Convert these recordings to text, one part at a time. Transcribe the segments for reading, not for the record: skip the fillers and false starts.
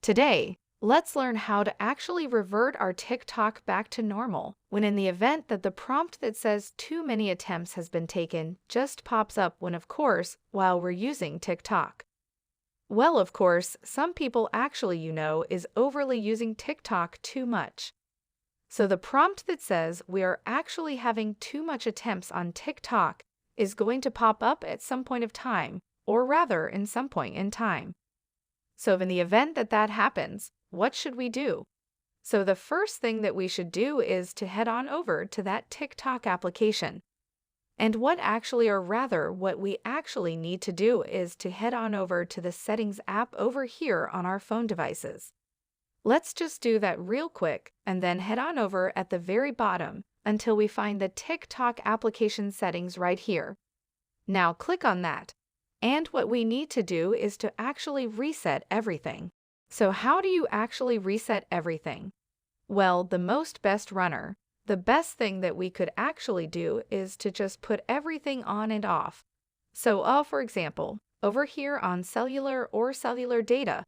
Today, let's learn how to actually revert our TikTok back to normal when in the event that the prompt that says too many attempts has been taken just pops up when, of course, while we're using TikTok. Well, of course, some people actually, is overly using TikTok too much. So the prompt that says we are actually having too much attempts on TikTok is going to pop up at some point of time, or rather in some point in time. So in the event that that happens, what should we do? So the first thing that we should do is to head on over to that TikTok application. And what we actually need to do is to head on over to the Settings app over here on our phone devices. Let's just do that real quick and then head on over at the very bottom until we find the TikTok application settings right here. Now click on that. And what we need to do is to actually reset everything. So how do you actually reset everything? Well, the best thing that we could actually do is to just put everything on and off. So, for example, over here on cellular or cellular data,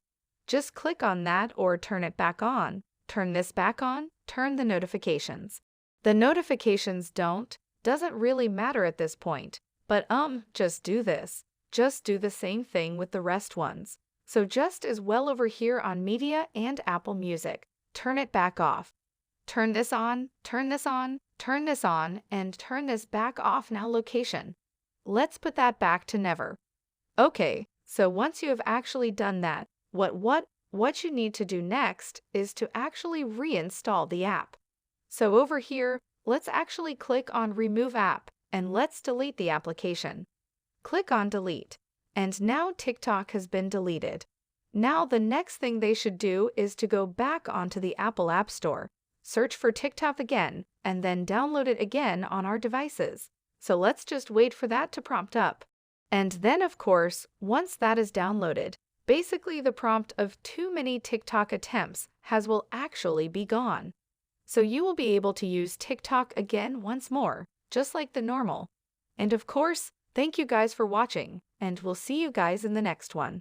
just click on that or turn it back on. Turn this back on, turn the notifications. The notifications doesn't really matter at this point, but just do this. Just do the same thing with the rest ones. So just as well over here on Media and Apple Music, turn it back off. Turn this on, turn this on, turn this on, and turn this back off now location. Let's put that back to never. Okay, so once you have actually done that, what you need to do next is to actually reinstall the app. So over here, let's actually click on Remove App and let's delete the application. Click on Delete, and now TikTok has been deleted. Now the next thing they should do is to go back onto the Apple App Store, search for TikTok again, and then download it again on our devices. So let's just wait for that to prompt up. And then, of course, once that is downloaded, basically the prompt of too many TikTok attempts will actually be gone. So you will be able to use TikTok again once more, just like the normal. And of course, thank you guys for watching, and we'll see you guys in the next one.